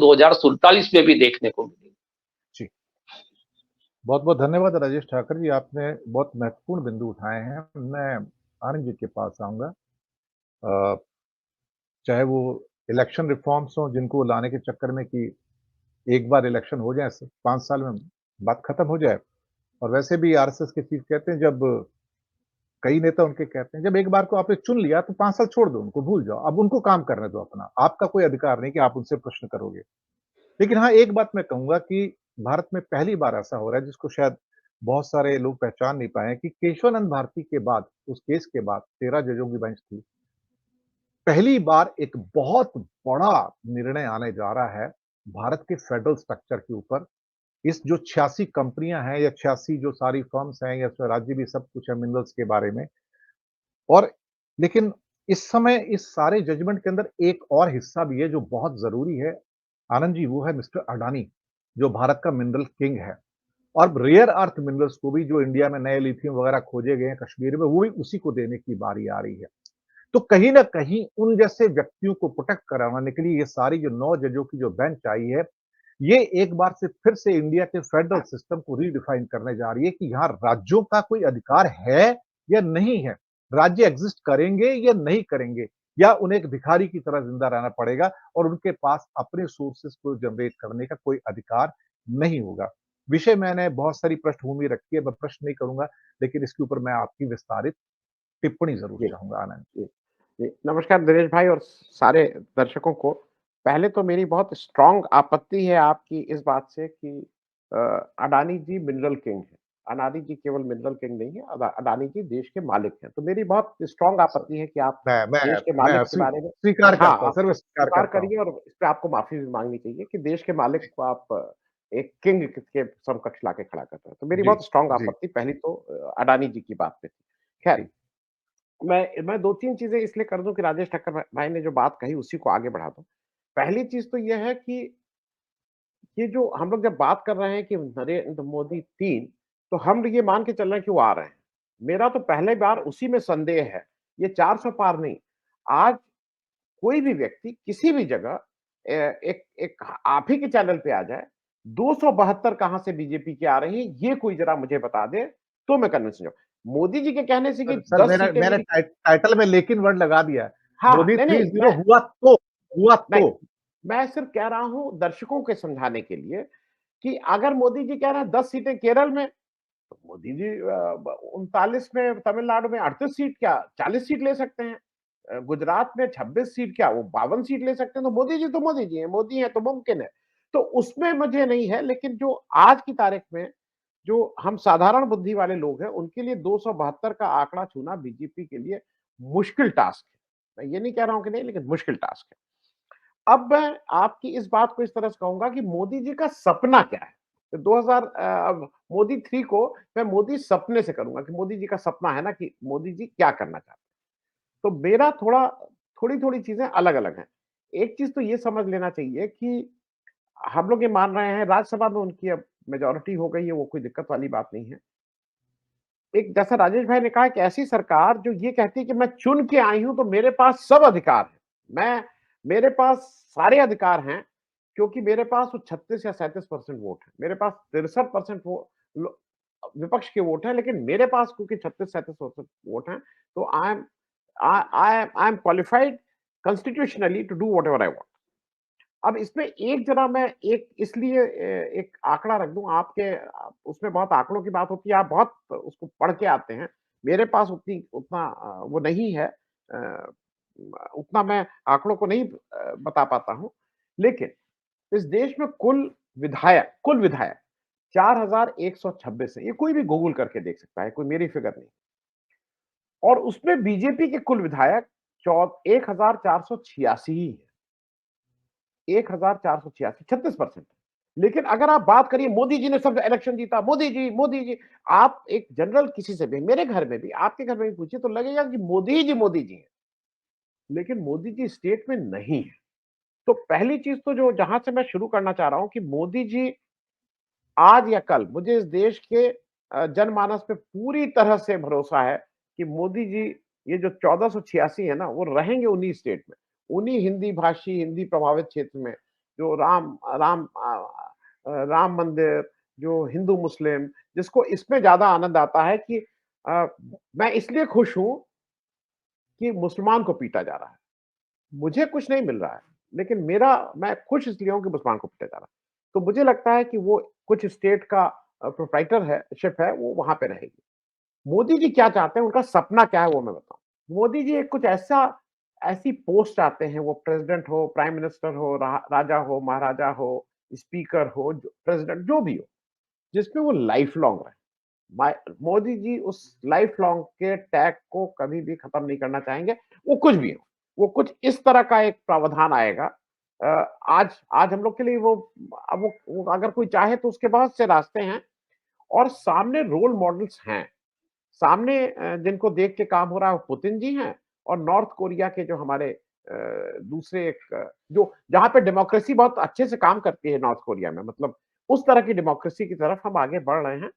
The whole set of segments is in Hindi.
2047 में भी देखने को मिलेगी। जी। बहुत-बहुत धन्यवाद राजेश ठाकर जी, आपने बहुत महत्वपूर्ण बिंदु उठाए हैं। मैं आनंद जी के पास आऊँगा। चाहे वो इलेक्शन रिफॉर्म्स हों जिनको लाने के चक्कर में कि एक बार इलेक्शन हो जाए 5 साल में बात खत्म हो जाए। और वैसे भी आरएसएस के चीफ कहते हैं जब कई नेता उनके कहते हैं जब एक बार को आपने चुन लिया तो 5 साल छोड़ दो उनको, भूल जाओ। अब उनको काम करने दो अपना। आपका कोई अधिकार नहीं कि आप उनसे प्रश्न करोगे। लेकिन हाँ, एक बात मैं कहूँगा कि भारत में पहली बार ऐसा हो रहा है जिसको शायद बहुत सारे लोग पहचान नहीं पाए हैं कि केशवानंद भारती के बाद, उस केस के बाद 13 जजों की बेंच थी। पहली बार एक बहुत बड़ा निर्णय आने जा रहा है भारत के फेडरल स्ट्रक्चर के ऊपर। इस जो 86 कंपनियां हैं या 86 जो सारी फर्म्स हैं या राज्य भी सब कुछ है मिनरल्स के बारे में। और लेकिन इस समय इस सारे जजमेंट के अंदर एक और हिस्सा भी है जो बहुत ज़रूरी है, आनंद जी, वो है मिस्टर अडानी, जो भारत का मिनरल किंग है। और रेयर अर्थ मिनरल्स को भी जो इंडिया में नए लिथियम वगैरह खोजे गए हैं कश्मीर में, वो भी उसी को देने की बारी आ रही है। तो कहीं न कहीं उन जैसे व्यक्तियों को प्रोटेक्ट करवाने के लिए ये सारी जो 9 जजों की जो बेंच आई है, ये एक बार से फिर से इंडिया के फेडरल सिस्टम को रीडिफाइन करने जा रही है कि यहाँ राज्यों का कोई अधिकार है या नहीं है। राज्य एग्जिस्ट करेंगे या नहीं करेंगे, या उन्हें एक भिखारी की तरह जिंदा रहना पड़ेगा और उनके पास अपने सोर्सेस को जनरेट करने का कोई अधिकार नहीं होगा। विषय मैंने बहुत सारी पृष्ठभूमि रखी है, मैं प्रश्न नहीं करूंगा, लेकिन इसके ऊपर मैं आपकी विस्तारित टिप्पणी जरूर जी, चाहूंगा आनंद। जी, जी। नमस्कार दिनेश भाई और सारे दर्शकों को। पहले तो मेरी बहुत स्ट्रॉन्ग आपत्ति है आपकी इस बात से कि अ, अडानी जी मिनरल किंग हैं। अडानी जी केवल मिनरल किंग नहीं है, अडानी जी देश के मालिक हैं। तो मेरी बहुत स्ट्रॉन्ग आपत्ति है कि आप मैं मैं देश के मैं मालिक के बारे में स्वीकार हाँ, करता हूँ आप सर, मैं स्वीकार स्वीकार करता हूँ। करिए और इस पे आपको माफ़ी भी माँगनी चाहिए कि देश के मालिक को आप एक किंग के समकक्ष लाके खड़ा कर रहे हैं। तो मेरी जी, बहुत स्ट्रॉन्ग जी, आपत्ति पहली तो अडानी जी की बात पे थी। खैर, जी, मैं 2-3 चीज़ें इसलिए कर दूँ कि राजेश ठक्कर भाई ने जो बात कही उसी को आगे बढ़ा दूँ। पहली चीज़ तो ये है कि ये जो हम लोग जब बात कर रहे हैं कि नरेंद्र मोदी 3 तो हम ये मान के चल रहे हैं कि वो आ रहे हैं। मेरा तो पहले बार उसी में संदेह है। ये 400 पार नहीं। आज कोई भी व्यक्ति किसी भी जगह एक एक आप ही के चैनल पे आ जाए, 272 कहाँ से बीजेपी की आ रही है, ये कोई ज़रा मुझे बता दे, तो मैं कन्विंस हो जाऊँ। मोदी जी के कहने से कि सर 10 मैंने सीटें मैंने मेरी टाइटल में लेकिन वर्ड लगा दिया है। हाँ, मोदी नहीं, नहीं, 30 हुआ नहीं, तो मैं सिर्फ कह रहा हूँ दर्शकों के समझाने के लिए कि अगर मोदी जी कह रहे हैं 10 सीटें केरल में, तो मोदी जी 39 में तमिलनाडु में 38 सीट क्या 40 सीट ले सकते हैं। गुजरात में 26 सीट क्या वो 52 सीट ले सकते हैं, तो मोदी जी हैं, मोदी हैं तो मुमकिन है। तो उसमें मुझे नहीं है, लेकिन जो आज की तारीख में जो हम साधारण बुद्धि वाले लोग हैं, उनके लिए 272 का आंकड़ा छूना बीजेपी के लिए मुश्किल टास्क है। मैं ये नहीं कह रहा हूँ कि नहीं, लेकिन मुश्किल टास्क है। अब मैं आपकी इस बात को इस तरह से कहूँगा कि मोदी जी का सपना क्या है? तो 2000 मोदी 3 को मैं मोदी सपने से करूँगा कि मोदी जी का सपना है ना कि मोदी जी क्या करना चाहते हैं। तो मेरा थोड़ी-थोड़ी चीज़ें अलग-अलग हैं। एक चीज़ तो ये समझ लेना चाहिए कि हम लोग ये मान रहे हैं राज्यसभा में उनकी अब मेजॉरिटी हो गई है, वो कोई दिक्कत वाली बात नहीं है। एक जैसा राजेश भाई ने कहा कि ऐसी सरकार जो ये कहती है कि मैं चुन के आई हूँ तो मेरे पास सब अधिकार हैं। मेरे पास सारे अधिकार हैं क्योंकि मेरे पास वो 36 या 37% वोट है। मेरे पास 63% वो लो विपक्ष के वोट हैं, लेकिन मेरे पास क्योंकि 36-37% वोट हैं, तो I am qualified constitutionally to do whatever I want. अब इसमें एक जरा मैं एक इसलिए एक आंकड़ा रख दूँ आपके उसमें बहुत आंकड़ों की बात होती है, आप बहुत उसको पढ़ के आते हैं। मेरे पास उतना वो नहीं है उतना मैं आंकड़ों को नहीं बता पाता हूँ। लेकिन इस देश में कुल विधायक 4126 है। ये कोई भी गूगल करके देख सकता है, कोई मेरी फिगर नहीं। और उसमें बीजेपी के कुल विधायक 1486 ही है। 1486 36%। लेकिन अगर आप बात करिए मोदी जी ने सब इलेक्शन जीता, मोदी जी, आप एक जनरल किसी से भी मेरे घर में भी, आपके घर में भी पूछिए तो लगेगा कि मोदी जी हैं। लेकिन मोदी जी स्टेट में नहीं है। तो पहली चीज़ तो जो जहाँ से मैं शुरू करना चाह रहा हूँ कि मोदी जी आज या कल मुझे इस देश के जनमानस पे पूरी तरह से भरोसा है कि मोदी जी ये जो 1486 है ना, वो रहेंगे उन्हीं स्टेट में, उन्हीं हिंदी भाषी, हिंदी प्रभावित क्षेत्र में। जो राम मंदिर, जो हिंदू मुस्लिम, जिसको इसमें ज्यादा आनंद आता है कि मैं इसलिए खुश हूं कि मुसलमान को पीटा जा रहा है। मुझे कुछ नहीं मिल रहा है, लेकिन मैं खुश इसलिए हूँ कि मुसलमान को पीटा जा रहा है। तो मुझे लगता है कि वो कुछ स्टेट का प्रोप्राइटर है शिप है, वो वहाँ पे रहेगी। मोदी जी क्या चाहते हैं, उनका सपना क्या है वो मैं बताऊँ। मोदी जी एक कुछ ऐसी पोस्ट चाहते हैं, वो प्रेज़िडेंट हो, प्राइम मिनिस्टर हो, राजा हो, महाराजा हो, स्पीकर हो, जो प्रेज़िडेंट जो भी हो, जिसमें वो लाइफ लॉन्ग रहे। माय मोदी जी उस लाइफ लॉन्ग के टैग को कभी भी खत्म नहीं करना चाहेंगे, वो कुछ भी हो। वो कुछ इस तरह का एक प्रावधान आएगा। अ, आज आज हम लोग के लिए अब वो अगर कोई चाहे तो उसके बहुत से रास्ते हैं और सामने रोल मॉडल्स हैं। सामने जिनको देख के काम हो रहा है वो पुतिन जी हैं और नॉर्थ कोरिया के जो हमारे दूसरे एक जो जहाँ पे डेमोक्रेसी बहुत अच्छे से काम करती है नॉर्थ कोरिया में, मतलब उस तरह की डेमोक्रेसी की तरफ हम आगे बढ़ रहे हैं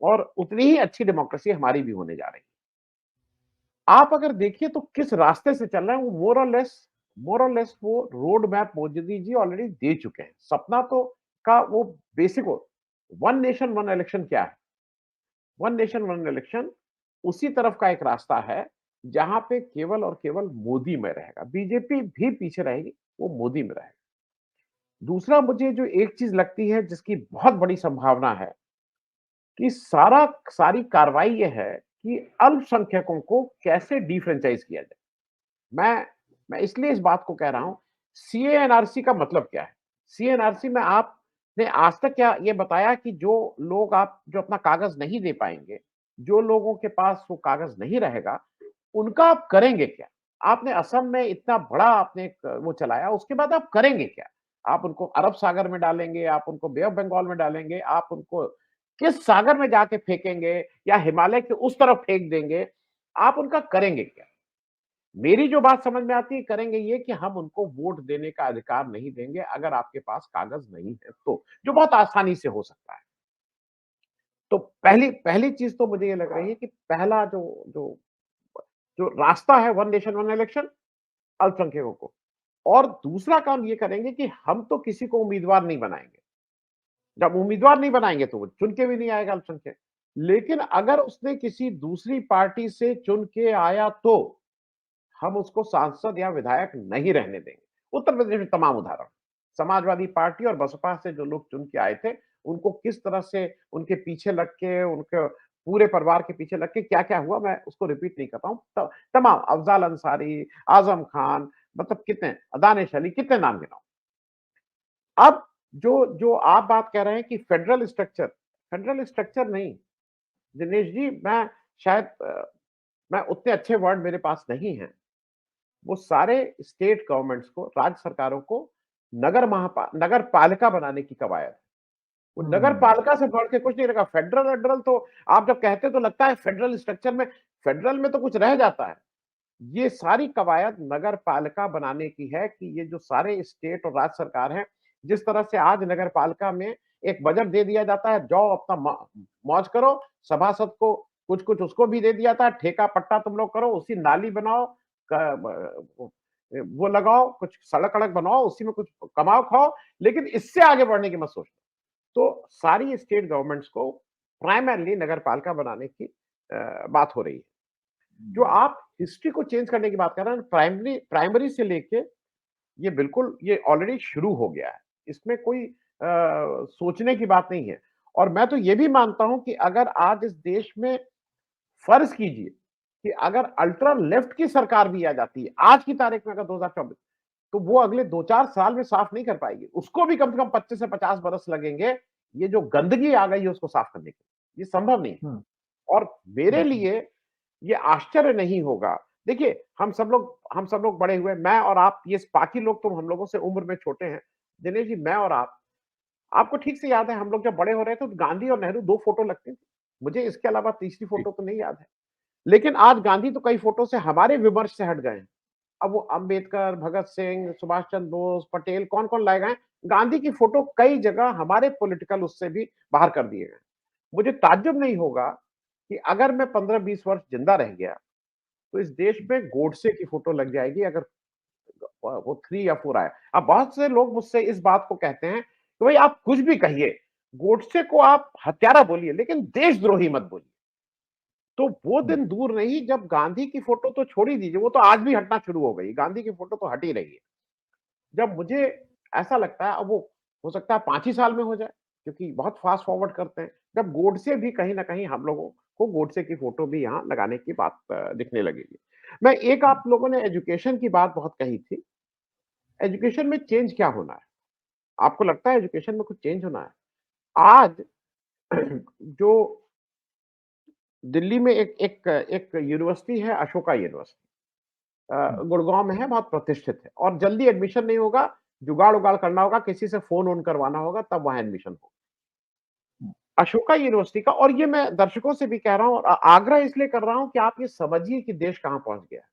और उतनी ही अच्छी डेमोक्रेसी हमारी भी होने जा रही है। आप अगर देखिए तो किस रास्ते से चल रहे हैं, वो मोर और लेस वो road map Modi ji already दे चुके हैं। सपना तो का वो बेसिक हो वन नेशन वन इलेक्शन क्या है? वन नेशन वन इलेक्शन उसी तरफ का एक रास्ता है, जहाँ पे केवल और केवल मोदी में रहेगा। बीजेपी भी पीछे रहेगी, वो मोदी में रहेगा। दूसरा मुझे जो एक चीज़ लगती है जिसकी बहुत बड़ी संभावना है कि सारी कार्रवाई ये है कि अल्पसंख्यकों को कैसे डिफ्रेंचाइज किया जाए। मैं इसलिए इस बात को कह रहा हूं, सीए एनआरसी का मतलब क्या है? सीए एनआरसी में आपने आज तक क्या ये बताया कि जो अपना कागज नहीं दे पाएंगे, जो लोगों के पास वो कागज नहीं रहेगा, उनका आप करेंगे क्या? आपने असम में इतना बड़ा आपने एक वो चलाया, उसके बाद आप करेंगे क्या? आप उनको अरब सागर में डालेंगे, आप उनको बे ऑफ बंगाल में डालेंगे, आप उनको किस सागर में जाके फेंकेंगे या हिमालय के उस तरफ फेंक देंगे, आप उनका करेंगे क्या? मेरी जो बात समझ में आती है, करेंगे ये कि हम उनको वोट देने का अधिकार नहीं देंगे अगर आपके पास कागज नहीं है तो, जो बहुत आसानी से हो सकता है। तो पहली पहली चीज़ तो मुझे ये लग रही है कि पहला जो जो जो रास्ता है वन नेशन वन इलेक्शन अल्पसंख्यकों को। और दूसरा काम ये करेंगे कि हम तो किसी को उम्मीदवार नहीं बनाएँगे। जब उम्मीदवार नहीं बनाएँगे तो वो चुन के भी नहीं आएगा अल्पसंख्यक। लेकिन अगर उसने किसी दूसरी पार्टी से चुन के आया तो हम उसको सांसद या विधायक नहीं रहने देंगे। उत्तर प्रदेश में तमाम उदाहरण। समाजवादी पार्टी और बसपा से जो लोग चुन के आए थे, उनको किस तरह से उनके पीछे लग के, उनके पूरे परिवार के पीछे लग के क्या-क्या हुआ मैं उसको रिपीट नहीं कर रहा हूँ। तमाम अफ़ज़ल अंसारी, आज़म खान मतलब कितने दानिश अली कितने नाम गिनाऊँ। अब जो जो आप बात कह रहे हैं कि फेडरल स्ट्रक्चर नहीं, दिनेश जी शायद मैं उतने अच्छे वर्ड मेरे पास नहीं हैं। वो सारे स्टेट गवर्नमेंट्स को, राज्य सरकारों को नगर पालिका बनाने की कवायद है। वो नगर पालिका से बढ़ के कुछ नहीं रखा। फेडरल तो आप जब कहते हैं तो लगता है फेडरल में तो कुछ रह जाता है। ये सारी कवायद नगर पालिका बनाने की है कि ये जो सारे स्टेट और राज्य सरकार हैं, जिस तरह से आज नगर पालिका में एक बजट दे दिया जाता है, जाओ अपना मौज करो, सभासद को कुछ-कुछ उसको भी दे दिया था, ठेका पट्टा तुम लोग करो, उसी नाली बनाओ, वो लगाओ, कुछ सड़क-वड़क बनाओ, उसी में कुछ कमाओ खाओ, लेकिन इससे आगे बढ़ने की मत सोचो। तो सारी स्टेट गवर्नमेंट्स को प्राइमरली नगर पालिका बनाने की बात हो रही है। जो आप हिस्ट्री को चेंज करने की बात कर रहे हैं, प्राइमरी से लेके ये ऑलरेडी शुरू हो गया है। इसमें कोई सोचने की बात नहीं है। और मैं तो ये भी मानता हूँ कि अगर आज इस देश में फर्ज़ कीजिए कि अगर अल्ट्रा लेफ्ट की सरकार भी आ जाती है, आज की तारीख में अगर 2024 तो वो अगले 2-4 साल में साफ नहीं कर पाएगी। उसको भी कम से कम 25 से 50 बरस लगेंगे, ये जो गंदगी आ गई है उसको साफ करने के लिए। ये संभव नहीं है। हुँ, और मेरे लिए ये आश्चर्य नहीं होगा। देखिए, हम सब लोग बड़े हुए, मैं और आप, ये बाकी लोग तो हम लोगों से उम्र में छोटे हैं। दिनेश जी, मैं और आपको ठीक से याद है हम लोग जब बड़े हो रहे थे तो गांधी और नेहरू 2 फोटो लगती थी। मुझे इसके अलावा तीसरी जी, फोटो तो नहीं याद है। लेकिन आज गांधी तो कई फोटो से हमारे विमर्श से हट गए हैं। अब वो अम्बेडकर, भगत सिंह, सुभाष चंद्र बोस, पटेल कौन-कौन लाए गए हैं। गांधी की फोटो कई जगह हमारे पॉलिटिकल उससे भी बाहर कर दिए गए। मुझे ताज्जुब नहीं होगा कि अगर मैं 15-20 वर्ष जिंदा रह गया, तो इस देश में गोडसे की फोटो लग जाएगी अगर वो 3 या 4 आया। अब बहुत से लोग मुझसे इस बात को कहते हैं कि भाई आप कुछ भी कहिए, गोडसे को आप हत्यारा बोलिए लेकिन देशद्रोही मत बोलिए। तो वो दिन दूर नहीं जब गांधी की फोटो तो छोड़ ही दीजिए, वो तो आज भी हटना शुरू हो गई, गांधी की फोटो तो हट ही रही है। जब मुझे ऐसा लगता है, अब वो हो सकता है 5 ही साल में हो जाए, क्योंकि बहुत फास्ट फॉरवर्ड करते हैं। जब गोडसे भी कहीं न कहीं हम लोगों को गोडसे की फोटो भी यहाँ लगाने की बात दिखने लगेगी। मैं एक आप लोगों ने एजुकेशन की बात बहुत कही थी। एजुकेशन में चेंज क्या होना है? आपको लगता है एजुकेशन में कुछ चेंज होना है? आज जो दिल्ली में एक एक एक यूनिवर्सिटी है, अशोका यूनिवर्सिटी गुड़गाँव में है, बहुत प्रतिष्ठित है और जल्दी एडमिशन नहीं होगा, जुगाड़-उगाड़ करना होगा, किसी से फ़ोन-वोन करवाना होगा तब वहाँ एडमिशन होगा। अशोका यूनिवर्सिटी का, और ये मैं दर्शकों से भी कह रहा हूँ और आग्रह इसलिए कर रहा हूँ कि आप ये समझिए कि देश कहाँ पहुँच गया है।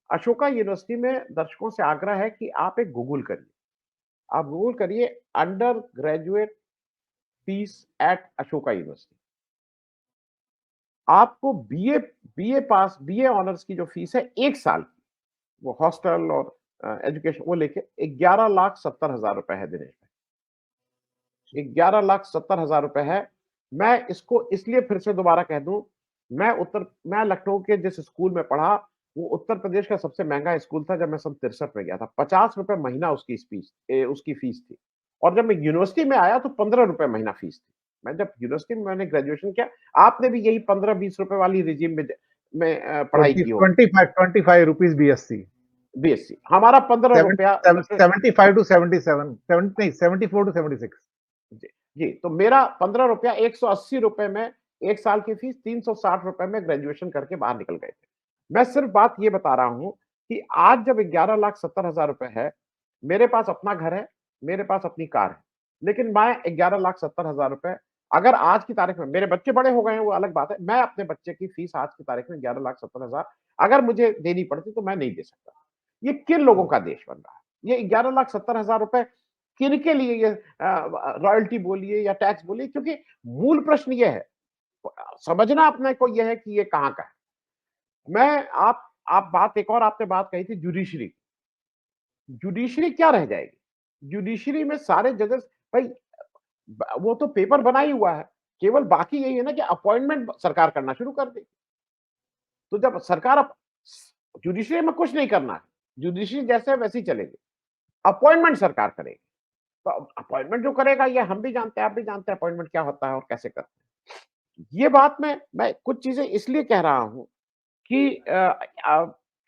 अशोका यूनिवर्सिटी में दर्शकों से आग्रह है कि आप एक गूगल करिए। आप गूगल करिए undergraduate fees at Ashoka University. आपको बीए पास, बीए ऑनर्स की जो फीस है 1 साल की, वो हॉस्टल और एजुकेशन वो लेके 11,70,000 रुपए है दिनेश भाई। 11,70,000 रुपए है। मैं इसको इसलिए फिर से दोबारा कह दूं, मैं लखनऊ के जिस स्कूल में पढ़ा, वो उत्तर प्रदेश का सबसे महंगा स्कूल था जब मैं सन 63 में गया था। 50 रुपए महीना उसकी फीस थी। और जब मैं यूनिवर्सिटी में आया तो 15 रुपए महीना फीस थी। मैं जब यूनिवर्सिटी में मैंने ग्रेजुएशन किया, आपने भी यही 15-20 रुपए वाली रिजीम में पढ़ाई की होगी। 25 रुपीज बीएससी, बीएससी हमारा 15 रुपया 75 टू 77, 70 नहीं 74 टू 76। जी, जी, तो मेरा 15 रुपया 180 रुपए में 1 साल की फीस, 360 रुपए में ग्रेजुएशन करके बाहर निकल गए थे। मैं सिर्फ बात ये बता रहा हूँ कि आज जब 11,70,000 रुपए है, मेरे पास अपना घर है, मेरे पास अपनी कार है, लेकिन मैं 11,70,000 रुपए अगर आज की तारीख में, मेरे बच्चे बड़े हो गए हैं वो अलग बात है, मैं अपने बच्चे की फीस आज की तारीख में 11,70,000 अगर मुझे देनी पड़ती तो मैं नहीं दे सकता। ये किन लोगों का देश बन रहा है? ये 11,70,000 रुपए किनके लिए ये रॉयल्टी बोलिए या टैक्स बोलिए, क्योंकि मूल प्रश्न ये है, समझना अपने को ये है कि ये कहाँ का है। मैं आप बात एक और आपने बात कही थी जुडिशरी की। जुडिशरी क्या रह जाएगी? जुडिशरी में सारे जजेस भाई वो तो पेपर बना ही हुआ है। केवल बाकी यही है ना कि अपॉइंटमेंट सरकार करना शुरू कर देगी। तो जब सरकार अब जुडिशरी में कुछ नहीं करना है, जुडिशरी जैसे वैसे ही चलेगी। अपॉइंटमेंट सरकार करेगी। तो अपॉइंटमेंट जो करेगा ये हम भी जानते हैं, आप भी जानते हैं अपॉइंटमेंट क्या होता है और कैसे करते हैं। ये बात मैं कुछ चीजें इसलिए कह रहा हूं कि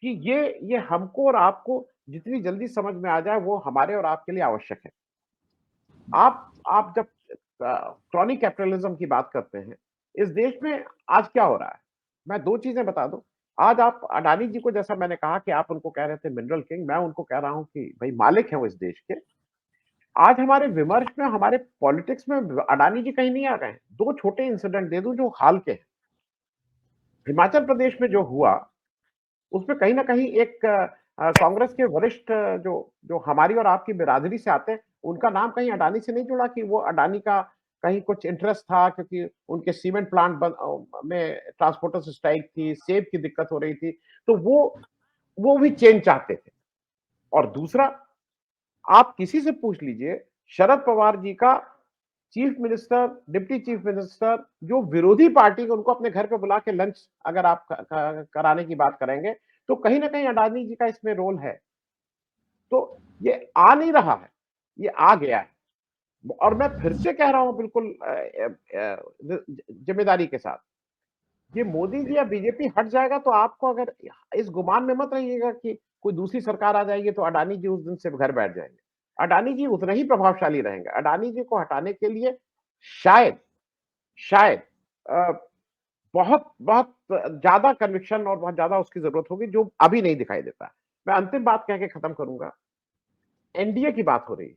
कि ये हमको और आपको जितनी जल्दी समझ में आ जाए वो हमारे और आपके लिए आवश्यक है। आप जब क्रॉनिक कैपिटलिज्म की बात करते हैं, इस देश में आज क्या हो रहा है? मैं 2 चीजें बता दूं। आज आप अडानी जी को, जैसा मैंने कहा कि आप उनको कह रहे थे मिनरल किंग, मैं उनको कह रहा हूं कि भाई मालिक है वो इस देश के। आज हमारे विमर्श में, हमारे पॉलिटिक्स में अडानी जी कहीं नहीं आ गए हैं। 2 छोटे इंसिडेंट दे दूं जो हाल के हैं। हिमाचल प्रदेश में जो हुआ, उसमें कहीं न कहीं एक कांग्रेस के वरिष्ठ जो जो हमारी और आपकी बिरादरी से आते हैं, उनका नाम कहीं अडानी से नहीं जुड़ा कि वो अडानी का कहीं कुछ इंटरेस्ट था, क्योंकि उनके सीमेंट प्लांट में ट्रांसपोर्टर्स स्ट्राइक थी, सेब की दिक्कत हो रही थी, तो वो भी चेंज चाहते थे। और दूसरा, आप किसी से पूछ लीजिए, शरद पवार जी का chief minister, deputy chief minister, जो विरोधी पार्टी को, उनको अपने घर पे बुला के लंच अगर आप कराने की बात करेंगे, तो कहीं ना कहीं अडानी जी का इसमें रोल है। तो ये आ नहीं रहा है, ये आ गया है। और मैं फिर से कह रहा हूं बिल्कुल जिम्मेदारी के साथ, ये मोदी जी या बीजेपी हट जाएगा तो आपको, अगर इस गुमान में मत रहिएगा कि कोई दूसरी सरकार आ जाएगी तो अडानी जी उस दिन से घर बैठ जाएंगे। अडानी जी उतने ही प्रभावशाली रहेंगे। अडानी जी को हटाने के लिए शायद शायद अ, बहुत बहुत ज्यादा कन्विक्शन और बहुत ज्यादा उसकी जरूरत होगी, जो अभी नहीं दिखाई देता है। मैं अंतिम बात कह के खत्म करूंगा। एनडीए की बात हो रही है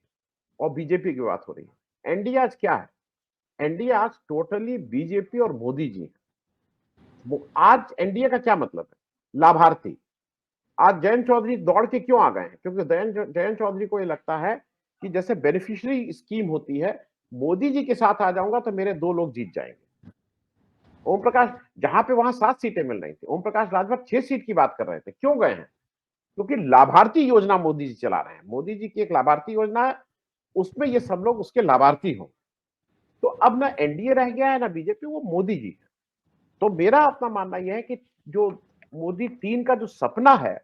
और बीजेपी की बात हो रही है। एनडीए आज क्या है? एनडीए आज टोटली बीजेपी और मोदी जी। आज एनडीए का क्या मतलब है? लाभार्थी। आज जयंत चौधरी दौड़ के क्यों आ गए हैं? क्योंकि जयंत चौधरी को ये लगता है कि जैसे बेनिफिशियरी स्कीम होती है, मोदी जी के साथ आ जाऊंगा तो मेरे 2 लोग जीत जाएंगे। ओम प्रकाश, जहां पे वहां 7 सीटें मिल रही थी, ओम प्रकाश राजभर 6 सीट की बात कर रहे थे, क्यों गए हैं? क्योंकि लाभार्थी योजना मोदी जी चला रहे हैं। मोदी जी की एक लाभार्थी योजना है, उसमें ये सब लोग उसके लाभार्थी हों। तो अब ना एनडीए रह गया है ना बीजेपी, वो मोदी जी है। तो मेरा अपना मानना यह है कि जो मोदी 3 का जो सपना है,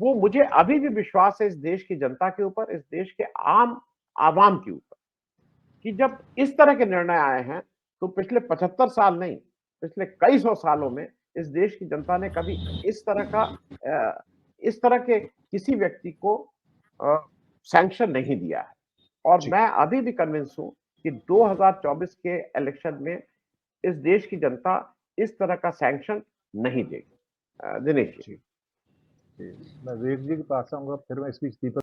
वो मुझे अभी भी विश्वास है इस देश की जनता के ऊपर, इस देश के आम आवाम के ऊपर, कि जब इस तरह के निर्णय आए हैं, तो पिछले 75 साल नहीं, पिछले कई सौ सालों में इस देश की जनता ने कभी इस तरह के किसी व्यक्ति को सैंक्शन नहीं दिया है। और जी। मैं अभी भी कन्विंस हूं कि 2024 के इलेक्शन में इस देश की जनता इस तरह का सैंक्शन नहीं देगी। दिनेश जी। जी। जी, मैं विवेक जी के पास आऊँगा, फिर मैं स्पीच दीपक